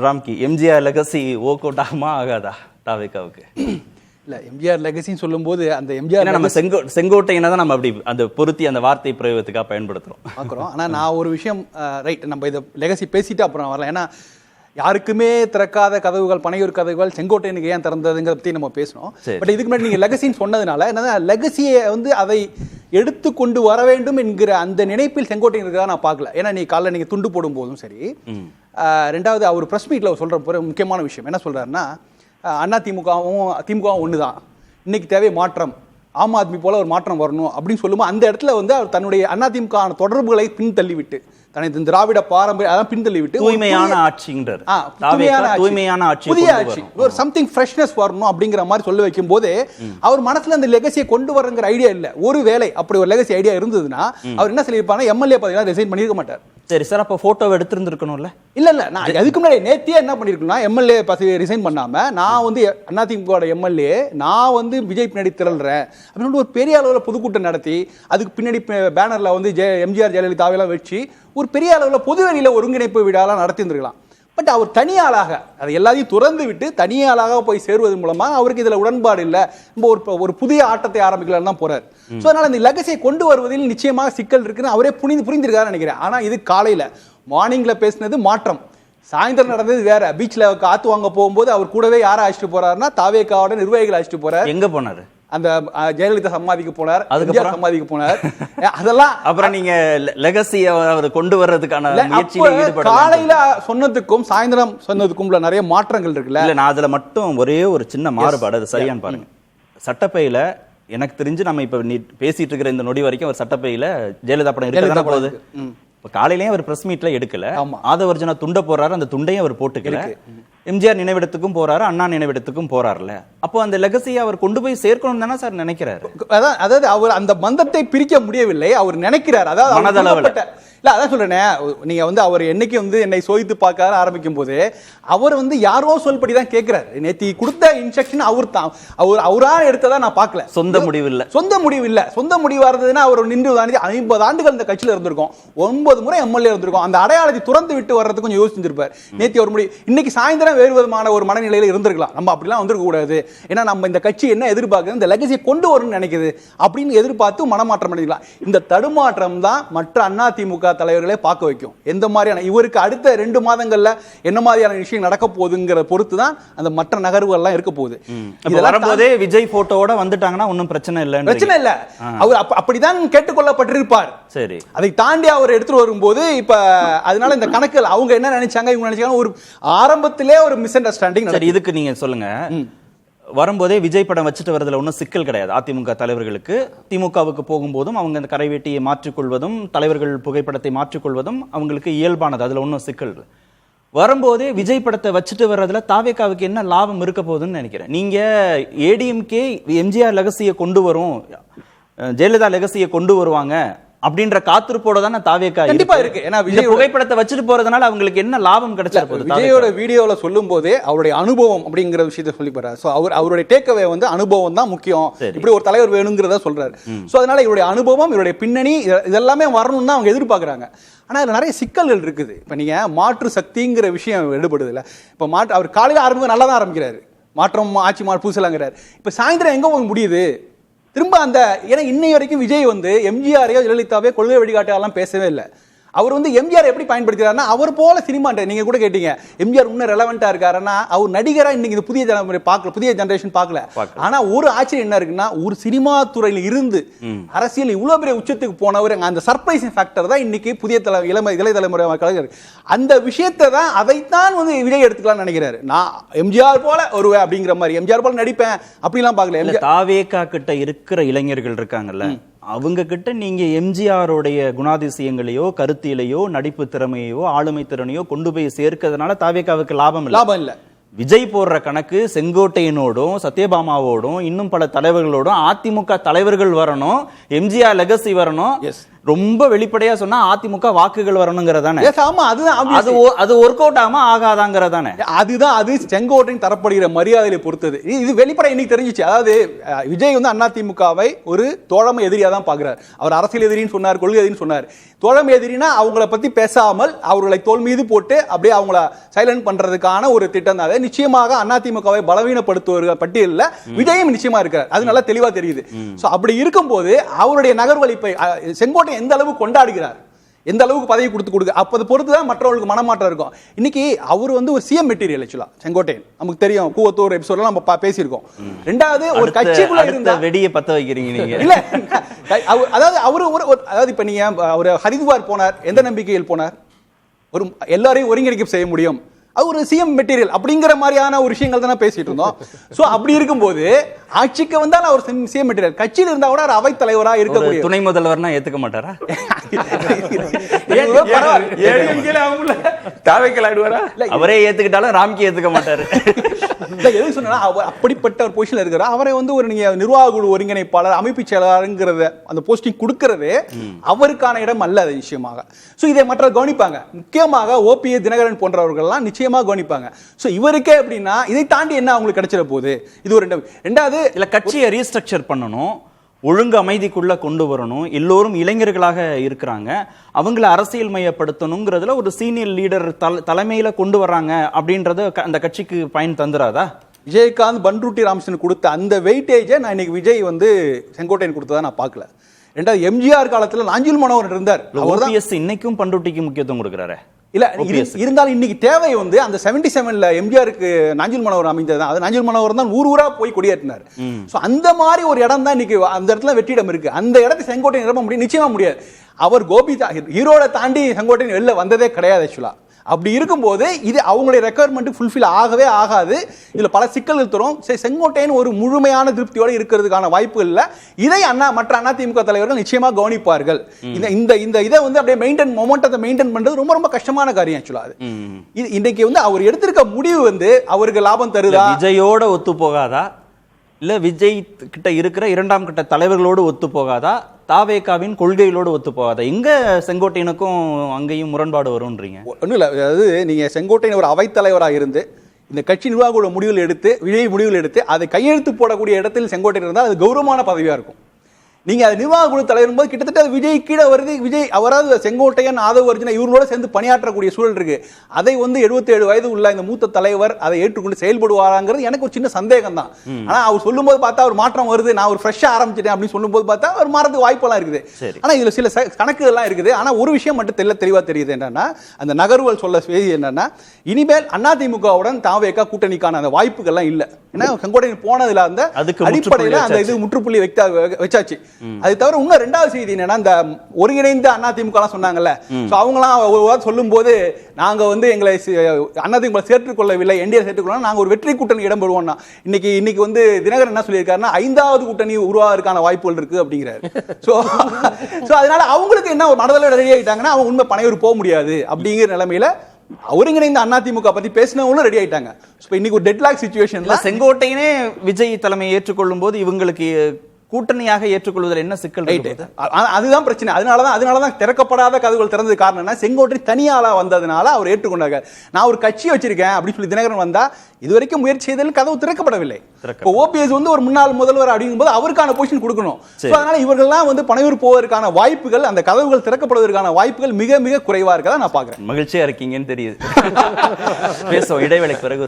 Ramki, MGR legacy work out ஆகுமா ஆகாதா தாவேக்காவுக்கு? இல்ல எம்ஜிஆர் லெகசின்னு சொல்லும்போது அந்த எம்ஜிஆர் நம்ம செங்கோட்டையினை தான் நம்ம அப்படி அந்த பொருத்தி அந்த வார்த்தை பிரயோகத்துக்காக பயன்படுத்துறோம் பார்க்குறோம். ஆனால் நான் ஒரு விஷயம் ரைட், நம்ம இதை லெகசி பேசிட்டு அப்புறம் வரலாம். ஏன்னா யாருக்குமே திறக்காத கதவுகள், பனையூர் கதவுகள் செங்கோட்டையனுக்கு ஏன் திறந்ததுங்கிறத பற்றி நம்ம பேசணும். பட் இதுக்கு முன்னாடி நீங்கள் லெகசின்னு சொன்னதுனால என்னதான் லெகசியை வந்து அதை எடுத்து கொண்டு வர வேண்டும் என்கிற அந்த நினைப்பில் செங்கோட்டையன் இருக்கிறதா நான் பார்க்கல. ஏன்னா நீ காலைல நீங்கள் துண்டு போடும் போதும் சரி, ரெண்டாவது அவர் ப்ரெஸ் மீட்டில் சொல்கிற முக்கியமான விஷயம் என்ன சொல்கிறாருன்னா, திமுகவும் ஒன்று தான், இன்னைக்கு தேவை மாற்றம், ஆம் ஆத்மி போல ஒரு மாற்றம் வரணும் அப்படின்னு சொல்லும்போது அந்த இடத்துல வந்து அவர் தன்னுடைய அதிமுக தொடர்புகளை பின்தள்ளிவிட்டு, தனது திராவிட பாரம்பரிய அதான் பின்தள்ளிவிட்டு தூய்மையான ஆட்சிங்கிறார், தூய்மையான ஆட்சி, புதிய ஆட்சி, ஒரு சம்திங் ஃப்ரெஷ்னஸ் வரணும் அப்படிங்கிற மாதிரி சொல்ல வைக்கும் போது அவர் மனசுல அந்த லெகசியை கொண்டு வரங்கிற ஐடியா இல்ல. ஒரு வேளை அப்படி ஒரு லெகசி ஐடியா இருந்ததுன்னா அவர் என்ன சொல்லியிருப்பாங்க, எம்எல்ஏ பதவியெல்லாம் ரிசைன் பண்ணிருக்க மாட்டார். சரி சார், அப்போ போட்டோவை எடுத்திருந்துருக்கணும்ல? இல்ல நான் அதுக்கு முன்னாடி நேத்தியே என்ன பண்ணிருக்கேன்னா, எம்எல்ஏ பதவி ரிசைன் பண்ணாம நான் வந்து அதிமுக எம்எல்ஏ, நான் வந்து விஜய் பின்னாடி திரள்றேன் அப்படின்னு ஒரு பெரிய அளவில் பொதுக்கூட்டம் நடத்தி அதுக்கு பின்னாடி பேனர்ல வந்து எம்ஜிஆர் ஜெயலலிதாவெல்லாம் வச்சு ஒரு பெரிய அளவில் பொதுவெளியில் ஒருங்கிணைப்பு விழாலாம் நடத்தியிருந்திருக்கலாம். பட் அவர் தனியாளாக அதை எல்லாத்தையும் துறந்து விட்டு தனியாளாக போய் சேருவதன் மூலமாக அவருக்கு இதில் உடன்பாடு இல்லை, நம்ம ஒரு புதிய ஆட்டத்தை ஆரம்பிக்கலாம் தான் போறாரு. ஸோ அதனால இந்த லெகசியை கொண்டு வருவதில் நிச்சயமாக சிக்கல் இருக்குன்னு அவரே புரிந்திருக்காருன்னு நினைக்கிறேன். ஆனால் இது காலையில் மார்னிங்ல பேசினது மாற்றம், சாயந்தரம் நடந்தது வேற. பீச்ல காத்து வாங்க போகும்போது அவர் கூடவே யாரை அழைச்சிட்டு போறாருன்னா தாவேக்காவோட நிர்வாகிகள் அழைச்சிட்டு போறாரு. எங்க போனாரு? அந்த ஜெயலலிதா சமாதிக்கு போனார், அதுக்கப்புறம் சமாதிக்கு போனார். அதெல்லாம் அப்புறம் நீங்க லெகசியை அவர் கொண்டு வர்றதுக்கான முயற்சியில ஈடுபட காலையில சொன்னதுக்கும் சாயந்தரம் சொன்னதுக்கும் நிறைய மாற்றங்கள் இருக்குல்ல. இல்ல நான் அதுல மட்டும் ஒரே ஒரு சின்ன மாறுபாடு, அது சரியான்னு பாருங்க. சட்டப்பையில எனக்கு தெரிஞ்சு நம்ம இப்ப பேசிட்டு இருக்கிற இந்த நொடி வரைக்கும் ஒரு சட்டப்பையில ஜெயலலிதா படம் இருக்கதான போகுது. இப்ப காலையிலேயே அவர் பிரஸ் மீட்ல எடுக்கல, ஆதவர்ஜனா துண்டை போறாரு, அந்த துண்டையும் அவர் போட்டுக்கல. எம்ஜிஆர் நினைவிடத்துக்கும் போறாரு, அண்ணா நினைவிடத்துக்கும் போறாருல. அப்போ அந்த லெகசியை அவர் கொண்டு போய் சேர்க்கணும் தானே சார் நினைக்கிறாரு? அதாவது அவர் அந்த பந்தத்தை பிரிக்க முடியவில்லை, அவர் நினைக்கிறார். அதாவது மனதளவுல இல்ல அதான் சொல்றேன். நீங்க வந்து அவர் என்னைக்கு வந்து என்னை சோதித்து பார்க்க ஆரம்பிக்கும் போது அவர் வந்து யாரோ சொல்படி தான் கேட்கிறாரு. நேத்தி கொடுத்த இன்ஸ்ட்ரக்ஷன் அவரா எடுத்ததா நான் பார்க்கல. சொந்த முடிவு இல்ல. சொந்த முடிவு இருந்ததுன்னா அவர் நின்று 50 ஆண்டுகள் இந்த கட்சியில இருந்திருக்கும், 9 முறை எம்எல்ஏ இருந்திருக்கும், அந்த அடையாளத்தை துறந்து விட்டு வர்றதுக்கு கொஞ்சம் யோசிச்சிருப்பார். நேத்தி ஒரு முடிவு, இன்னைக்கு சாயந்தரம் வேறு விதமான ஒரு மனநிலையில இருந்திருக்கலாம். நம்ம அப்படிலாம் வந்திருக்க கூடாது, ஏன்னா நம்ம இந்த கட்சி என்ன எதிர்பார்க்குது, இந்த லெகசியை கொண்டு வரும்னு நினைக்குது அப்படின்னு எதிர்பார்த்து மனமாற்றம் அடைஞ்சிக்கலாம். இந்த தடுமாற்றம் தான் மற்ற அதிமுக தலைவர்களே பார்க்க வைக்கும். எந்த மாதிரியான இவருக்கு அடுத்த 2 மாதங்கள்ல என்ன மாதிரியான விஷயம் நடக்க போகுதுங்கிற பொறுத்து தான் அந்த மற்ற நகர்வுகள் எல்லாம் இருக்க போகுது. வரும்போதே விஜய் போட்டோட வந்துட்டாங்கன்னா ஒன்னும் பிரச்சனை இல்ல. அவர் அப்படிதான் கேட்டுக்கொள்ளப்பட்டிருப்பார். சரி, அதை தாண்டி அவர் எடுத்துட்டு வரும்போது இப்ப அதனால இந்த கணக்குகள் அவங்க என்ன நினைச்சாங்க, இவங்க நினைச்சாங்க, ஒரு ஆரம்பத்திலே ஒரு மிஸ் அண்டர்ஸ்டாண்டிங். சரி, இதுக்கு நீங்க சொல்லுங்க. வரும்போதே விஜய் படம் வச்சுட்டு வரதுல ஒன்றும் சிக்கல் கிடையாது அதிமுக தலைவர்களுக்கு. திமுகவுக்கு போகும்போதும் அவங்க அந்த கரைவேட்டியை மாற்றிக்கொள்வதும் தலைவர்கள் புகைப்படத்தை மாற்றிக்கொள்வதும் அவங்களுக்கு இயல்பானது, அதுல ஒன்றும் சிக்கல். வரும்போதே விஜய் படத்தை வச்சுட்டு வர்றதுல தாவேக்காவுக்கு என்ன லாபம் இருக்க போகுதுன்னு நினைக்கிறேன். நீங்க ஏடிஎம்கே எம்ஜிஆர் லெகசியை கொண்டு வரும், ஜெயலலிதா லெகசியை கொண்டு வருவாங்க அப்படின்ற காத்திருப்போட தான் தாவேக்கா கண்டிப்பா இருக்கு. ஏன்னா விஜய் புகைப்படத்தை வச்சுட்டு போறதுனால அவங்களுக்கு என்ன லாபம் கிடைச்சா போகுது? விஜயோட வீடியோல சொல்லும் போதே அவருடைய அனுபவம் அப்படிங்கிற விஷயத்தை சொல்லி போறாரு. சோ அவருடைய டேக்அவே வந்து அனுபவம் தான் முக்கியம், இப்படி ஒரு தலைவர் வேணுங்கிறத சொல்றாரு. சோ அதனால இவருடைய அனுபவம், இவருடைய பின்னணி இதெல்லாமே வரணும்னு தான் அவங்க எதிர்பார்க்கறாங்க. ஆனா இதுல நிறைய சிக்கல்கள் இருக்குது. இப்ப நீங்க மாற்று சக்திங்கிற விஷயம் எடுபடுது இல்ல. இப்ப அவர் காலையில ஆரம்பிக்க நல்லா தான் ஆரம்பிக்கிறாரு, மாற்றம் ஆட்சி பூசலாங்கிறாரு. இப்ப சாயந்தரம் எங்க போக முடியுது திரும்ப அந்த? ஏன்னா இன்னை வரைக்கும் விஜய் வந்து எம்ஜிஆரையோ ஜெயலலிதாவே கொள்கை வழிகாட்டெல்லாம் பேசவே இல்லை. அவர் வந்து எம்ஜிஆர் எப்படி பயன்படுத்துறாருன்னா, அவர் போல சினிமா, நீங்க கூட கேட்டீங்க எம்ஜிஆர் இன்னும் ரெலவெண்டா இருக்காருன்னா, அவர் நடிகரா இன்னைக்கு இந்த புதிய தலைமுறை பார்க்கல, புதிய ஜெனரேஷன் பார்க்கல. ஆனா ஒரு ஆச்சரியம் என்ன இருக்குன்னா, ஒரு சினிமா துறையில இருந்து அரசியல் இவ்வளவு பெரிய உச்சத்துக்கு போனவர், அந்த சர்ப்ரைசிங் ஃபேக்டர் தான் இன்னைக்கு புதிய இளைய தலைமுறை கலைஞர். அந்த விஷயத்தை தான் அதைத்தான் வந்து விஜய் எடுத்துக்கலாம்னு நினைக்கிறாரு. நான் எம்ஜிஆர் போல ஒரு அப்படிங்கிற மாதிரி எம்ஜிஆர் போல நடிப்பேன் அப்படிலாம் பார்க்கல. தாவேக்கா கிட்ட இருக்கிற இளைஞர்கள் இருக்காங்கல்ல, அவங்க கிட்ட நீங்க எம்ஜிஆருடைய குணாதிசயங்களையோ கருத்தியலையோ நடிப்பு திறமையோ ஆளுமை திறனையோ கொண்டு போய் சேர்க்கிறதுனால தாவேக்காவுக்கு லாபம் இல்ல. விஜய் போடுற கணக்கு செங்கோட்டையனோடும் சத்யபாமாவோடும் இன்னும் பல தலைவர்களோடும் அதிமுக தலைவர்கள் வரணும், எம்ஜிஆர் லெகசி வரணும். ரொம்ப வெளிப்படையா சொன்னா அதிமுக வாக்குகள் வரணுங்கிறதானே. Yes, ஆமா, அதுதான் அது ஒர்க் அவுட் ஆகாம ஆகாதாங்கிறதானே. அதுதான் அது செங்கோட்டையின் தரப்படுகிற மரியாதையை பொறுத்தது. இது வெளிப்படை இன்னைக்கு தெரிஞ்சிச்சு. அதாவது விஜய் வந்து அதிமுகவை ஒரு தோழமை எதிரியா தான் பாக்குறாரு. அவர் அரசியல் எதிரின்னு சொன்னார், கொள்கை எதிரின்னு சொன்னார். தோழமை எதிரினா அவங்கள பத்தி பேசாமல் அவர்களை தோல் மீது போட்டு அப்படியே அவங்கள சைலண்ட் பண்றதுக்கான ஒரு திட்டம் தான். நிச்சயமாக அதிமுகவை பலவீனப்படுத்துவர்கள் பட்டியலில் விஜயும் நிச்சயமா இருக்கிறார். அது நல்லா தெளிவா தெரியுது. சோ அப்படி இருக்கும்போது அவருடைய நகர்வழிப்பை செங்கோட்டை எந்த அளவு கொண்டாடுகிறார், எந்த அளவுக்கு பதவி கொடுக்க அப்பது பொறுத்து தான் மற்றவர்களுக்கு மனமாற்றம் இருக்கும். இன்னைக்கு அவர் வந்து ஒரு சிஎம் மெட்டீரியல் ஆக்சுவலா செங்கோட்டையன். நமக்கு தெரியும், கூவத்தூர் எபிசோட்ல நம்ம பேசியிருக்கோம். ரெண்டாவது ஒரு கட்சிக்குள்ள இருந்த வெடியை பத்த வைக்கிறீங்க நீங்க. இல்ல அதாவது அதாவது இப்ப நீங்க ஒரு ஹரித்வார் போனார், எந்த நம்பிக்கையில் போனார்? ஒரு எல்லாரையும் ஒருங்கிணைக்க செய்ய முடியும், அது ஒரு சிஎம் மெட்டீரியல் அப்படிங்கிற மாதிரியான ஒரு விஷயங்கள் தானே பேசிட்டு இருந்தோம். சோ அப்படி இருக்கும்போது ஆட்சிக்கு வந்தால் அவர் சிஎம் மெட்டீரியல், கட்சியில் இருந்தா கூட அவை தலைவரா இருக்கக்கூடிய துணை முதல்வர்னா ஏத்துக்க மாட்டாரா? அவரே ஏத்துக்கிட்டாலும் ராம்கி ஏத்துக்க மாட்டாரு. எதுக்கு சொன்னா அப்படிப்பட்ட ஒரு பொசிஷன்ல இருக்கிற அவரை வந்து ஒரு நீங்க நிர்வாக குழு ஒருங்கிணைப்பாளர், அமைப்பு செயலாளருங்கிறத அந்த போஸ்டிங் கொடுக்கறது அவருக்கான இடம் அல்ல. அது நிச்சயமாக. சோ இதை மற்ற கவனிப்பாங்க. முக்கியமாக ஓபிஎஸ் தினகரன் போன்றவர்கள்லாம் நிச்சயமாக கவனிப்பாங்க. சோ இவருக்கே அப்படின்னா இதை தாண்டி என்ன அவங்களுக்கு கிடைச்சிட போகுது? இது ஒரு ரெண்டாவது இல்ல, கட்சியை ரீஸ்ட்ரக்சர் பண்ணணும், ஒழுங்கு அமைதிக்குள்ள கொண்டு வரணும், எல்லோரும் இளைஞர்களாக இருக்கிறாங்க, அவங்கள அரசியல் மயப்படுத்தணுங்கிறதுல ஒரு சீனியர் லீடர் தலைமையில கொண்டு வர்றாங்க அப்படின்றது அந்த கட்சிக்கு பயன் தந்துராதா? விஜயகாந்த் பன்ருட்டி ராமச்சந்திரன் கொடுத்த அந்த வெயிட்டேஜை நான் இன்னைக்கு விஜய் வந்து செங்கோட்டையன் கொடுத்ததா நான் பார்க்கல. ரெண்டாவது எம்ஜிஆர் காலத்துல நாஞ்சில் மனோகர் இருந்தார். ஓபிஎஸ் இன்னைக்கும் பன்ருட்டிக்கு முக்கியத்துவம் கொடுக்கிறாரு. இல்ல இருந்தாலும் இன்னைக்கு தேவை வந்து அந்த 77ல எம்ஜிஆருக்கு நாஞ்சில் மனோகர் அமைந்தது. அது நாஞ்சில் மனோகர் தான் ஊர் ஊரா போய் கொடியேற்றினார். சோ அந்த மாதிரி ஒரு இடம் தான் இன்னைக்கு அந்த இடத்துல வெற்றிடம் இருக்கு. அந்த இடத்தை செங்கோட்டையன் நிரப்ப முடியும், நிச்சயமா முடியாது. அவர் கோபி ஈரோட தாண்டி செங்கோட்டையன் வெளில வந்ததே கிடையாது ஆக்சுவலா. அப்படி இருக்கும்போது இது அவங்களுடைய ரெக்குயர்மெண்ட் ஃபுல்ஃபில் ஆகவே ஆகாது. இதுல பல சிக்கல்கள் தரும். செங்கோட்டையன் ஒரு முழுமையான திருப்தியோடு இருக்கிறதுக்கான வாய்ப்பு இல்லை. இதை மற்ற அதிமுக தலைவர்கள் நிச்சயமா கவனிப்பார்கள். இந்த இதை வந்து அப்படியே மொமெண்டத்தை மெயின்டைன் பண்றது ரொம்ப ரொம்ப கஷ்டமான காரியம் ஆக்சுவலா. இது இன்னைக்கு வந்து அவர் எடுத்திருக்க முடிவு வந்து அவருக்கு லாபம் தருதா? விஜயோட ஒத்து போகாதா, இல்ல விஜய் கிட்ட இருக்கிற இரண்டாம் கட்ட தலைவர்களோடு ஒத்து போகாதா, தாவேகாவின் கொள்கைகளோடு ஒத்து போகாதா? எங்க செங்கோட்டையனுக்கும் அங்கேயும் முரண்பாடு வரும்ன்றீங்க? ஒன்றும் இல்லை, அதாவது நீங்க செங்கோட்டையன் ஒரு அவைத்தலைவராக இருந்து இந்த கட்சி நிர்வாக முடிவுகள் எடுத்து விஜய் முடிவுகள் எடுத்து அதை கையெழுத்து போடக்கூடிய இடத்தில் செங்கோட்டையன் இருந்தால் அது கௌரவமான பதவியா இருக்கும். நீங்க அது நிர்வாக குழு தலைவர் போது கிட்டத்தட்ட விஜய் கீழே வருது. விஜய் அவராது செங்கோட்டையன், ஆதவ் அர்ஜுனா இவர்களோட சேர்ந்து பணியாற்றக்கூடிய சூழல் இருக்கு. அதை வந்து 77 வயது உள்ள இந்த மூத்த தலைவர் அதை ஏற்றுக்கொண்டு செயல்படுவாராங்கிறது எனக்கு ஒரு சின்ன சந்தேகம் தான். ஆனா அவர் சொல்லும் போது பார்த்தா ஒரு மாற்றம் வருது, நான் ஒரு ஃப்ரெஷ்ஷா ஆரம்பிச்சிட்டேன் அப்படின்னு சொல்லும் போது பார்த்தா அவர் மாறதுக்கு வாய்ப்பெல்லாம் இருக்குது. ஆனா இதுல சில கணக்குகள் எல்லாம் இருக்குது. ஆனா ஒரு விஷயம் மட்டும் தெளிவா தெரியுது என்னன்னா, அந்த நகர்வுகள் சொல்ல செய்தி என்னன்னா, இனிமேல் அதிமுகவுடன் தாவேகா கூட்டணிக்கான அந்த வாய்ப்புகள்லாம் இல்லை. ஏன்னா செங்கோட்டையன் போனதுல அந்த அடிப்படையில் அந்த இது முற்றுப்புள்ளி வச்சாச்சு. அது தவிர இன்னும் ரெண்டாவது செய்தி என்னன்னா, இந்த ஒருங்கிணைந்த அதிமுக சொன்னாங்கல்ல, அவங்களாம் சொல்லும் போது நாங்க வந்து எங்களை அதிமுக சேர்த்துக் கொள்ளவில்லை, என்டிஏ சேர்த்துக் கொள்ள நாங்க ஒரு வெற்றி கூட்டணி இடம்பெறுவோம்னா, இன்னைக்கு வந்து தினகரன் என்ன சொல்லியிருக்காருன்னா 5வது கூட்டணி உருவாவதற்கான வாய்ப்புகள் இருக்கு அப்படிங்கிறாரு. சோ அதனால அவங்களுக்கு என்ன ஒரு மனதளவு ரெடி ஆயிட்டாங்கன்னா அவங்க உண்மை பனையூர் போக முடியாது அப்படிங்கிற நிலைமையில ஒருங்கிணைந்த அதிமுக பத்தி பேசினவங்களும் ரெடி ஆயிட்டாங்க. இன்னைக்கு ஒரு டெட்லாக் சிச்சுவேஷன்ல செங்கோட்டையனே விஜய் தலைமையை ஏற்றுக்கொள்ளும் போது இவங்களுக்கு கூட்டணியாக ஏற்றுக்கொள்வதில் என்ன சிக்கல்? அதுதான் பிரச்சனை. அதனாலதான் திறக்கப்படாத கதவுகள் திறந்தது காரணம் என்ன, செங்கோட்டை தனியாளா வந்ததுனால அவர் ஏற்றுக்கொண்டாங்க. நான் ஒரு கட்சி வச்சிருக்கேன் அப்படின்னு சொல்லி தினகரன் வந்தா இதுவரைக்கும் முயற்சி செய்ததில் கதவு திறக்கப்படவில்லை. ஓபிஎஸ் வந்து ஒரு முன்னாள் முதல்வர் அப்படிங்கும்போது அவருக்கான பொசிஷன் கொடுக்கணும். அதனால இவர்கள்லாம் வந்து பனையூர் போவதற்கான வாய்ப்புகள், அந்த கதவுகள் திறக்கப்படுவதற்கான வாய்ப்புகள் மிக மிக குறைவா இருக்கதா நான் பாக்குறேன். மகிழ்ச்சியா இருக்கீங்கன்னு தெரியுது. பேசுவோம் இடைவேளைக்கு பிறகு.